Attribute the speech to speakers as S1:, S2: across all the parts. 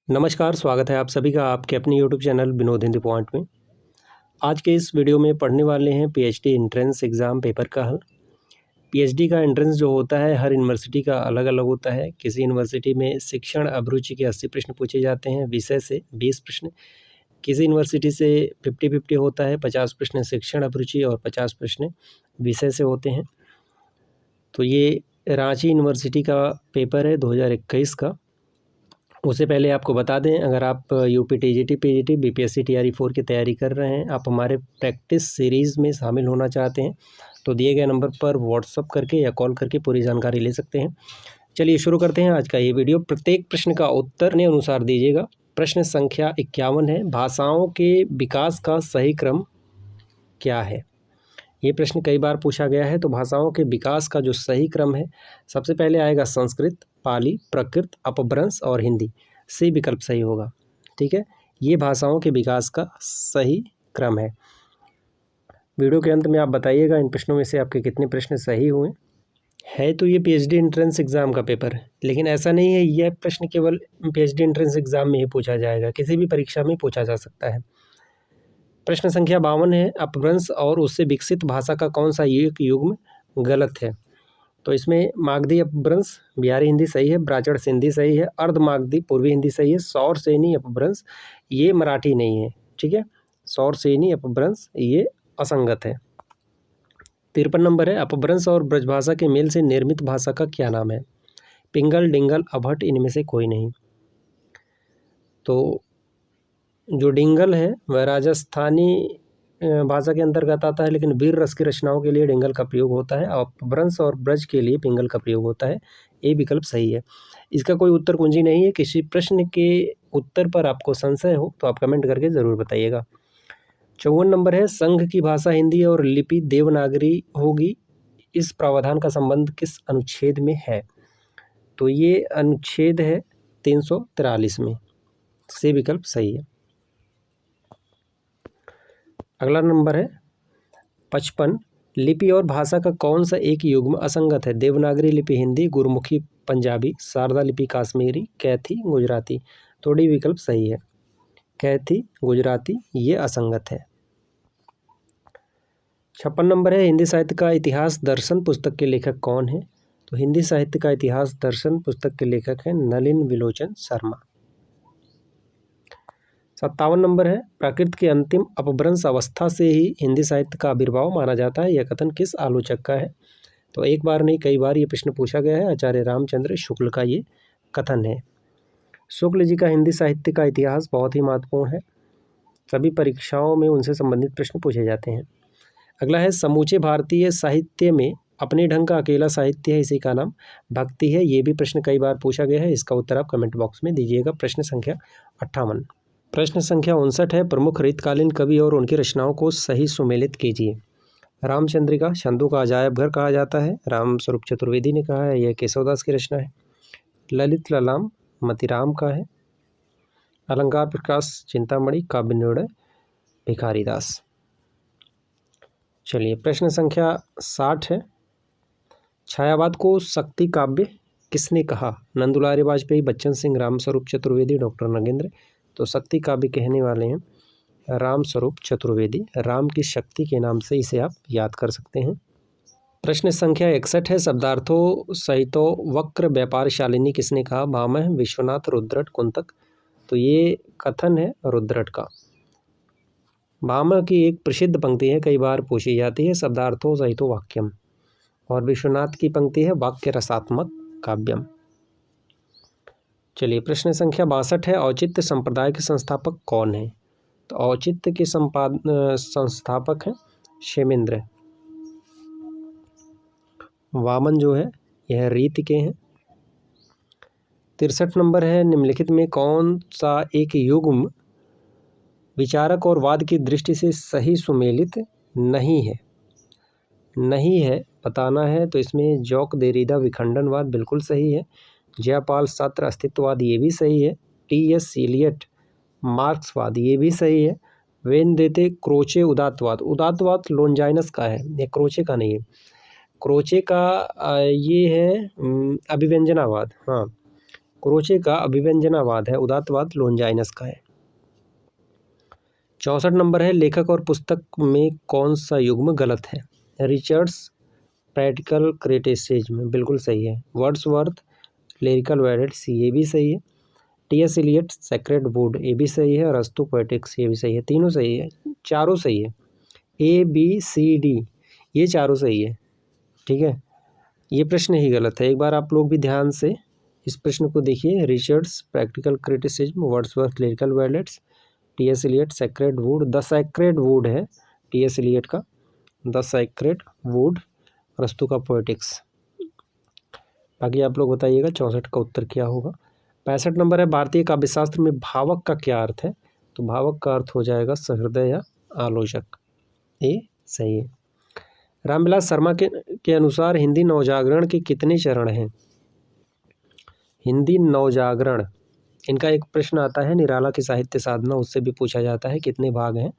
S1: नमस्कार, स्वागत है आप सभी का आपके अपने YouTube channel Vinod Hindi point में। आज के इस वीडियो में पढ़ने वाले हैं पीएचडी एंट्रेंस एग्ज़ाम पेपर का हल। पीएचडी का एंट्रेंस जो होता है हर यूनिवर्सिटी का अलग-अलग होता है। किसी यूनिवर्सिटी में शिक्षण अभिरुचि के 80 प्रश्न पूछे जाते हैं, विषय से 20 प्रश्न। किसी यूनिवर्सिटी से 50-50 होता है, 50 प्रश्न शिक्षण अभिरुचि और 50 प्रश्न विषय से होते हैं। तो ये रांची यूनिवर्सिटी का पेपर है 2021 का। उससे पहले आपको बता दें, अगर आप UP TGT, PGT, BPSC TRE 4 की तैयारी कर रहे हैं, आप हमारे प्रैक्टिस सीरीज़ में शामिल होना चाहते हैं, तो दिए गए नंबर पर व्हाट्सअप करके या कॉल करके पूरी जानकारी ले सकते हैं। चलिए शुरू करते हैं आज का ये वीडियो। प्रत्येक प्रश्न का उत्तर ने अनुसार दीजिएगा। प्रश्न संख्या 51 है, भाषाओं के विकास का सही क्रम क्या है? ये प्रश्न कई बार पूछा गया है। तो भाषाओं के विकास का जो सही क्रम है, सबसे पहले आएगा संस्कृत, पाली, प्राकृत, अपभ्रंश और हिंदी। सी विकल्प सही होगा। ठीक है, ये भाषाओं के विकास का सही क्रम है। वीडियो के अंत में आप बताइएगा इन प्रश्नों में से आपके कितने प्रश्न सही हुए है। तो ये पीएचडी एंट्रेंस एग्ज़ाम का पेपर है, लेकिन ऐसा नहीं है यह प्रश्न केवल पीएचडी एंट्रेंस एग्ज़ाम में ही पूछा जाएगा, किसी भी परीक्षा में पूछा जा सकता है। प्रश्न संख्या 52 है, अपभ्रंश और उससे विकसित भाषा का कौन सा एक युग्म गलत है? तो इसमें मागधी अपभ्रंश बिहारी हिंदी सही है, ब्राह्मण सिंधी सही है, अर्ध मागधी पूर्वी हिंदी सही है, सौर सैनी अपभ्रंश ये मराठी नहीं है। ठीक है, सौर सैनी अपभ्रंश ये असंगत है। 53 नंबर है, अपभ्रंश और ब्रजभाषा के मेल से निर्मित भाषा का क्या नाम है? पिंगल, डिंगल, अभट इनमें से कोई नहीं। तो जो डिंगल है वह राजस्थानी भाषा के अंतर्गत आता है, लेकिन वीर रस की रचनाओं के लिए डिंगल का प्रयोग होता है। अपभ्रंश और ब्रज के लिए पिंगल का प्रयोग होता है। ये विकल्प सही है। इसका कोई उत्तर कुंजी नहीं है। किसी प्रश्न के उत्तर पर आपको संशय हो तो आप कमेंट करके ज़रूर बताइएगा। 54 नंबर है, संघ की भाषा हिंदी और लिपि देवनागरी होगी, इस प्रावधान का संबंध किस अनुच्छेद में है? तो ये अनुच्छेद है 343 में। से विकल्प सही है। अगला नंबर है 55, लिपि और भाषा का कौन सा एक युग्म असंगत है? देवनागरी लिपि हिंदी, गुरमुखी पंजाबी, शारदा लिपि काश्मीरी, कैथी गुजराती। तो डी विकल्प सही है। कैथी गुजराती ये असंगत है। 56 नंबर है, हिंदी साहित्य का इतिहास दर्शन पुस्तक के लेखक कौन है? तो हिंदी साहित्य का इतिहास दर्शन पुस्तक के लेखक हैं नलिन विलोचन शर्मा। 57 नंबर है, प्राकृत की अंतिम अपभ्रंश अवस्था से ही हिंदी साहित्य का आविर्भाव माना जाता है, यह कथन किस आलोचक का है? तो एक बार नहीं कई बार ये प्रश्न पूछा गया है। आचार्य रामचंद्र शुक्ल का ये कथन है। शुक्ल जी का हिंदी साहित्य का इतिहास बहुत ही महत्वपूर्ण है। सभी परीक्षाओं में उनसे संबंधित प्रश्न पूछे जाते हैं। अगला है, समूचे भारतीय साहित्य में अपने ढंग का अकेला साहित्य है, इसी का नाम भक्ति है। ये भी प्रश्न कई बार पूछा गया है। इसका उत्तर आप कमेंट बॉक्स में दीजिएगा। प्रश्न संख्या 58। प्रश्न संख्या 59 है, प्रमुख रीतकालीन कवि और उनकी रचनाओं को सही सुमेलित कीजिए। रामचंद्रिका छंदों का अजायब घर कहा जाता है, राम स्वरूप चतुर्वेदी ने कहा है यह केशवदास की रचना है। ललित ललाम मतिराम का है। अलंकार प्रकाश चिंतामणि, काव्य निर्णय भिखारीदास। चलिए प्रश्न संख्या 60 है, छायावाद को शक्ति काव्य किसने कहा? नंदुलारे वाजपेयी, बच्चन सिंह, राम स्वरूप चतुर्वेदी, डॉक्टर नगेंद्र। तो शक्ति काव्य कहने वाले हैं राम स्वरूप चतुर्वेदी। राम की शक्ति के नाम से इसे आप याद कर सकते हैं। प्रश्न संख्या 61 है, शब्दार्थों सहितो वक्र व्यापार शालिनी किसने कहा? भामह, विश्वनाथ, रुद्रट, कुंतक। तो ये कथन है रुद्रट का। भामह की एक प्रसिद्ध पंक्ति है, कई बार पूछी जाती है, शब्दार्थों सहितो वाक्यम। और विश्वनाथ की पंक्ति है वाक्य रसात्मक काव्यम। चलिए प्रश्न संख्या 62 है, औचित्य संप्रदाय के संस्थापक कौन है? तो औचित्य के संस्थापक हैं क्षेमेंद्र। वामन जो है यह रीत के हैं। 63 नंबर है, निम्नलिखित में कौन सा एक युग्म विचारक और वाद की दृष्टि से सही सुमेलित नहीं है? नहीं है बताना है। तो इसमें जॉक देरिदा विखंडनवाद बिल्कुल सही है। जयपाल सत्र अस्तित्ववाद ये भी सही है। टी.एस. इलियट मार्क्सवाद ये भी सही है। वेन देते क्रोचे उदात्तवाद, उदात्तवाद लोनजाइनस का है, ये क्रोचे का नहीं है। क्रोचे का ये है अभिव्यंजनावाद। हाँ, क्रोचे का अभिव्यंजनावाद है, उदात्तवाद लोनजाइनस का है। 64 नंबर है, लेखक और पुस्तक में कौन सा युग्म गलत है? रिचर्ड्स प्रैक्टिकल क्रिटिसिज्म बिल्कुल सही है। वर्ड्सवर्थ लिरिकल वेडेट्स ये भी सही है। टी.एस. इलियट सेक्रेड वुड ये भी सही है। और अरस्तु पोएटिक्स ये भी सही है। तीनों सही है, चारों सही है। ए बी सी डी ये चारों सही है, ठीक है। ये प्रश्न ही गलत है। एक बार आप लोग भी ध्यान से इस प्रश्न को देखिए। Richards practical criticism, Wordsworth lyrical ballads, T S. Eliot sacred wood. The sacred wood है टी.एस. इलियट का, द सेक्रेड वुड। अरस्तु का पोएटिक्स। बाकी आप लोग बताइएगा 64 का उत्तर क्या होगा। 65 नंबर है, भारतीय काव्यशास्त्र में भावक का क्या अर्थ है? तो भावक का अर्थ हो जाएगा सहृदय या आलोचक। ये सही है। रामविलास शर्मा के अनुसार हिंदी नवजागरण के कितने चरण हैं? हिंदी नवजागरण, इनका एक प्रश्न आता है निराला की साहित्य साधना, उससे भी पूछा जाता है कितने भाग हैं।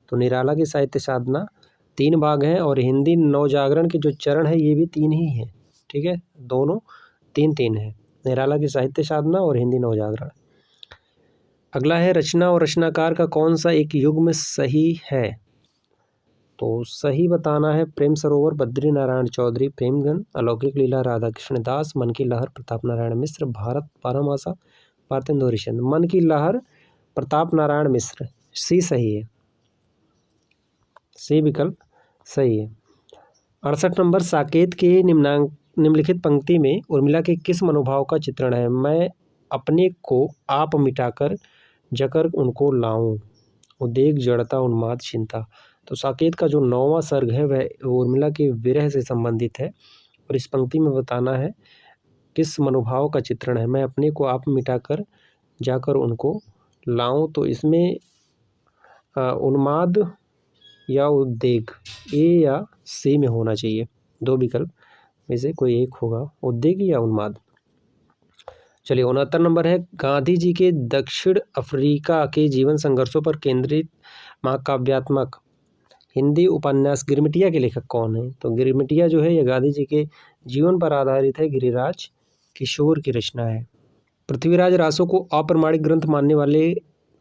S1: तो निराला की साहित्य साधना 3 भाग हैं और हिंदी नवजागरण के जो चरण है ये भी 3 ही हैं, ठीक है। दोनों 3-3 है, निराला की साहित्य साधना और हिंदी नवजागरण। अगला है, रचना और रचनाकार का कौन सा एक युग्म सही है? तो सही बताना है प्रेम सरोवर बद्री नारायण चौधरी प्रेमगन, अलौकिक लीला राधा कृष्ण दास, मन की लहर प्रताप नारायण मिश्र, भारत बारहमासा भारतेंदु हरिश्चंद्र। मन की लहर प्रताप नारायण मिश्र, सी सही है, सी विकल्प सही है। 68 नंबर, साकेत के निम्नलिखित पंक्ति में उर्मिला के किस मनोभाव का चित्रण है? मैं अपने को आप मिटाकर जकर उनको लाऊं, उद्वेग जड़ता उन्माद चिंता। तो साकेत का जो 9वां सर्ग है वह उर्मिला के विरह से संबंधित है और इस पंक्ति में बताना है किस मनोभाव का चित्रण है। मैं अपने को आप मिटाकर जाकर उनको लाऊं, तो इसमें उन्माद या उद्वेग, ए या सी में होना चाहिए। 2 विकल्प में से कोई एक होगा, उद्वेग या उन्माद। चलिए 69 नंबर है, गांधी जी के दक्षिण अफ्रीका के जीवन संघर्षों पर केंद्रित महाकाव्यात्मक हिंदी उपन्यास गिरमिटिया के लेखक कौन है? तो गिरमिटिया जो है ये गांधी जी के जीवन पर आधारित है, गिरिराज किशोर की रचना है। पृथ्वीराज रासो को अप्रमाणिक ग्रंथ मानने वाले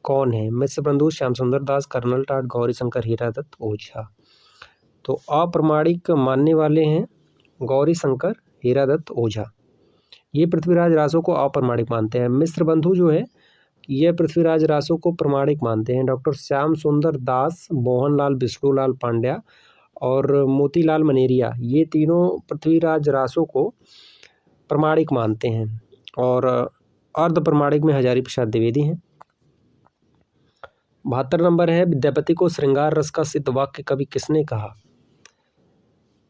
S1: कौन है? मिश्रबंधु, श्याम सुंदर दास, कर्नल टाट, गौरीशंकर हीरादत्त ओझा। तो अप्रमाणिक मानने वाले हैं गौरीशंकर हीरादत्त ओझा, ये पृथ्वीराज रासो को अप्रमाणिक मानते हैं। मिश्रबंधु जो है ये पृथ्वीराज रासो को प्रमाणिक मानते हैं। डॉक्टर श्याम सुंदर दास, मोहनलाल विष्णुलाल पांड्या और मोतीलाल मनेरिया ये तीनों पृथ्वीराज रासो को प्रमाणिक मानते हैं और अर्ध प्रमाणिक में हजारी प्रसाद द्विवेदी हैं। 72 नंबर है, विद्यापति को श्रृंगार रस का सिद्ध वाक्य कवि किसने कहा?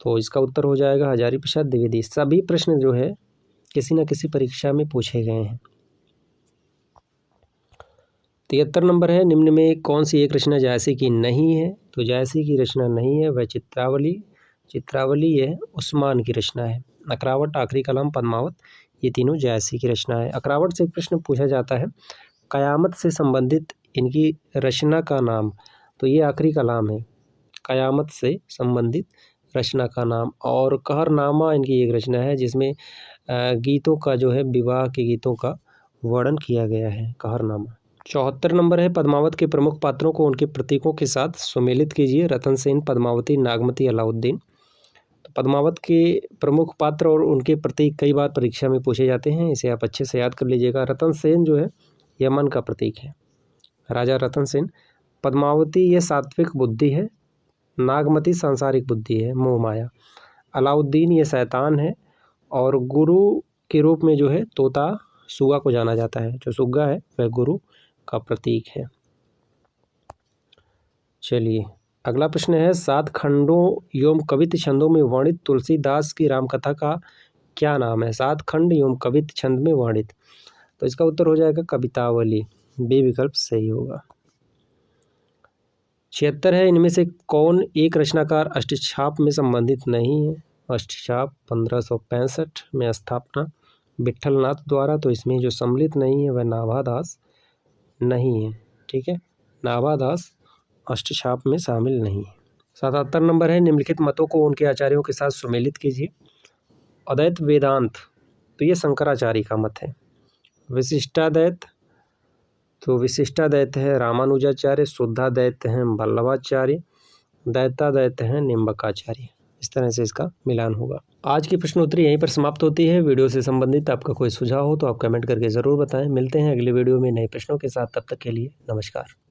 S1: तो इसका उत्तर हो जाएगा हजारी प्रसाद द्विवेदी। सभी प्रश्न जो है किसी न किसी परीक्षा में पूछे गए हैं। 73 नंबर है, निम्न में कौन सी एक रचना जायसी की नहीं है? तो जायसी की रचना नहीं है वह चित्रावली है उस्मान की रचना है। अकरावट, आखिरी कलाम, पद्मावत ये तीनों जायसी की रचना है। अकरावट से एक प्रश्न पूछा जाता है, कयामत से संबंधित इनकी रचना का नाम। तो ये आखिरी कलाम है, कयामत से संबंधित रचना का नाम। और कहरनामा इनकी एक रचना है जिसमें गीतों का जो है विवाह के गीतों का वर्णन किया गया है, कहरनामा। 74 नंबर है, पद्मावत के प्रमुख पात्रों को उनके प्रतीकों के साथ सुमेलित कीजिए। रतन सेन, पद्मावती, नागमती, अलाउद्दीन। तो पद्मावत के प्रमुख पात्र और उनके प्रतीक कई बार परीक्षा में पूछे जाते हैं, इसे आप अच्छे से याद कर लीजिएगा। रतन सेन जो है यमन का प्रतीक है, राजा रतन सेन। पद्मावती ये सात्विक बुद्धि है। नागमती सांसारिक बुद्धि है, मोह माया। अलाउद्दीन ये शैतान है और गुरु के रूप में जो है तोता सुगा को जाना जाता है, जो सुग्गा है वह गुरु का प्रतीक है। चलिए अगला प्रश्न है, 7 खंडों एवं कवित छंदों में वर्णित तुलसीदास की रामकथा का क्या नाम है? 7 खंड एवं कवित छंद में वर्णित, तो इसका उत्तर हो जाएगा कवितावली, बी विकल्प सही होगा। 76 है, इनमें से कौन एक रचनाकार अष्टछाप में संबंधित नहीं है? अष्टछाप 1565 में स्थापना विट्ठलनाथ द्वारा, तो इसमें जो सम्मिलित नहीं है वह नाभादास नहीं है, ठीक है। नाभादास अष्टछाप में शामिल नहीं है। 77 नंबर है, निम्नलिखित मतों को उनके आचार्यों के साथ सुमेलित कीजिए। अद्वैत वेदांत, तो ये शंकराचार्य का मत है। विशिष्टाद्वैत, तो विशिष्टाद्वैत है रामानुजाचार्य, शुद्धाद्वैत हैं वल्लभाचार्य, द्वैताद्वैत हैं निम्बकाचार्य। इस तरह से इसका मिलान होगा। आज की प्रश्नोत्तरी यहीं पर समाप्त होती है। वीडियो से संबंधित आपका कोई सुझाव हो तो आप कमेंट करके ज़रूर बताएं। मिलते हैं अगले वीडियो में नए प्रश्नों के साथ, तब तक के लिए नमस्कार।